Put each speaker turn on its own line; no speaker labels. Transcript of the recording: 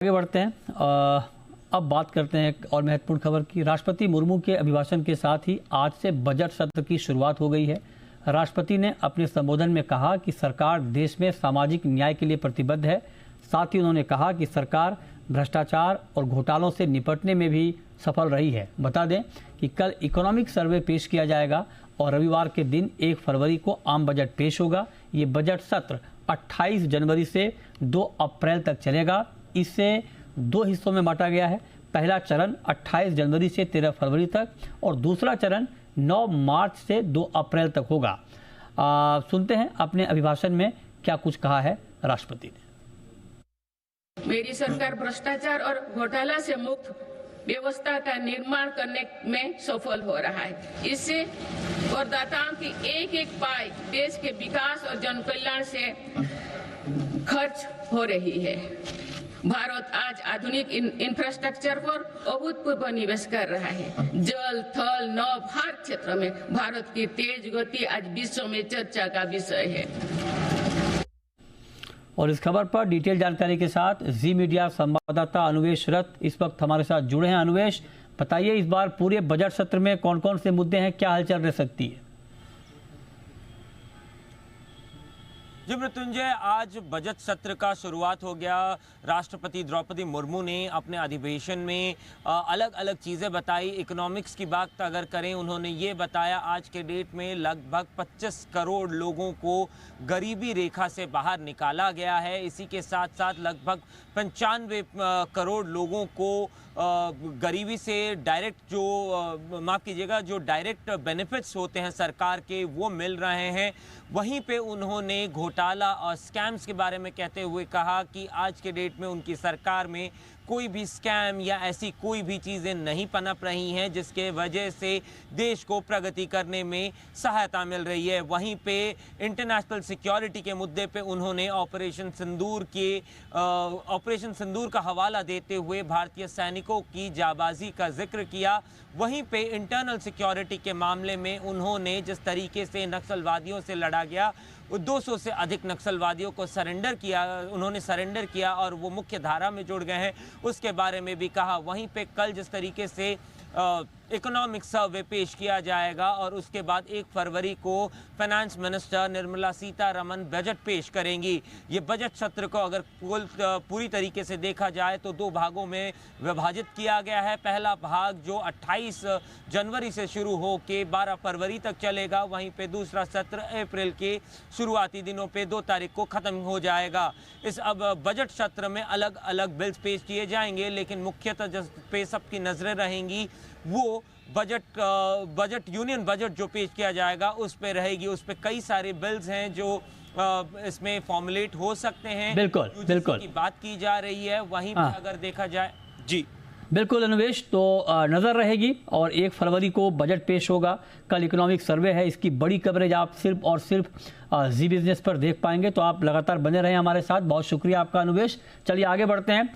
आगे बढ़ते हैं। अब बात करते हैं एक और महत्वपूर्ण खबर की। राष्ट्रपति मुर्मू के अभिभाषण के साथ ही आज से बजट सत्र की शुरुआत हो गई है। राष्ट्रपति ने अपने संबोधन में कहा कि सरकार देश में सामाजिक न्याय के लिए प्रतिबद्ध है। साथ ही उन्होंने कहा कि सरकार भ्रष्टाचार और घोटालों से निपटने में भी सफल रही है। बता दें कि कल इकोनॉमिक सर्वे पेश किया जाएगा और रविवार के दिन 1 फरवरी को आम बजट पेश होगा। ये बजट सत्र 28 जनवरी से 2 अप्रैल तक चलेगा। इसे 2 हिस्सों में बांटा गया है। पहला चरण 28 जनवरी से 13 फरवरी तक और दूसरा चरण 9 मार्च से 2 अप्रैल तक होगा। सुनते हैं अपने अभिभाषण में क्या कुछ कहा है राष्ट्रपति ने।
मेरी सरकार भ्रष्टाचार और घोटाला से मुक्त व्यवस्था का निर्माण करने में सफल हो रहा है। इससे करदाताओं की एक एक पाई देश के विकास और जनकल्याण से खर्च हो रही है। भारत आज आधुनिक इंफ्रास्ट्रक्चर पर अभूतपूर्व निवेश कर रहा है। जल, थल, नभ हर क्षेत्र में भारत की तेज गति आज विश्व में चर्चा का विषय है।
और इस खबर पर डिटेल जानकारी के साथ जी मीडिया संवाददाता अनुवेश रथ इस वक्त हमारे साथ जुड़े हैं। अनुवेश, बताइए इस बार पूरे बजट सत्र में कौन कौन से मुद्दे हैं, क्या हलचल रह सकती है?
जी मृत्युंजय, आज बजट सत्र का शुरुआत हो गया। राष्ट्रपति द्रौपदी मुर्मू ने अपने अधिवेशन में अलग अलग चीज़ें बताई। इकोनॉमिक्स की बात अगर करें, उन्होंने ये बताया आज के डेट में लगभग 25 करोड़ लोगों को गरीबी रेखा से बाहर निकाला गया है। इसी के साथ साथ लगभग 95 करोड़ लोगों को गरीबी से डायरेक्ट जो डायरेक्ट बेनिफिट्स होते हैं सरकार के, वो मिल रहे हैं। वहीं पे उन्होंने घोटाला और स्कैम्स के बारे में कहते हुए कहा कि आज के डेट में उनकी सरकार में कोई भी स्कैम या ऐसी कोई भी चीज़ें नहीं पनप रही हैं जिसके वजह से देश को प्रगति करने में सहायता मिल रही है। वहीं पे इंटरनेशनल सिक्योरिटी के मुद्दे पे उन्होंने ऑपरेशन सिंदूर का हवाला देते हुए भारतीय सैनिकों की जाबाजी का जिक्र किया। वहीं पे इंटरनल सिक्योरिटी के मामले में उन्होंने जिस तरीके से नक्सलवादियों से लड़ा गया, 200 से अधिक नक्सलवादियों को उन्होंने सरेंडर किया और वो मुख्य धारा में जुड़ गए हैं, उसके बारे में भी कहा। वहीं पे कल जिस तरीके से इकोनॉमिक सर्वे पेश किया जाएगा और उसके बाद 1 फरवरी को finance minister Nirmala Sitharaman budget पेश करेंगी। ये बजट सत्र को अगर पूरी तरीके से देखा जाए तो 2 भागों में विभाजित किया गया है। पहला भाग जो 28 जनवरी से शुरू हो के 12 फरवरी तक चलेगा, वहीं पे दूसरा सत्र अप्रैल के शुरुआती दिनों पे 2 तारीख को ख़त्म हो जाएगा। इस अब बजट सत्र में अलग अलग बिल्स पेश किए जाएंगे, लेकिन मुख्यतः जिस पे सबकी नज़रें रहेंगी वो यूनियन बजट जो पेश किया जाएगा उस पे रहेगी। उस पे कई सारे बिल्स हैं जो इसमें फॉर्मुलेट हो सकते हैं।
बिल्कुल
की बात की जा रही है। वहीं पे अगर देखा जाए जी
बिल्कुल अनुवेश, तो नज़र रहेगी और 1 फरवरी को बजट पेश होगा। कल इकोनॉमिक सर्वे है, इसकी बड़ी कवरेज आप सिर्फ और सिर्फ जी बिजनेस पर देख पाएंगे। तो आप लगातार बने रहें हमारे साथ। बहुत शुक्रिया आपका अनुवेश। चलिए आगे बढ़ते हैं।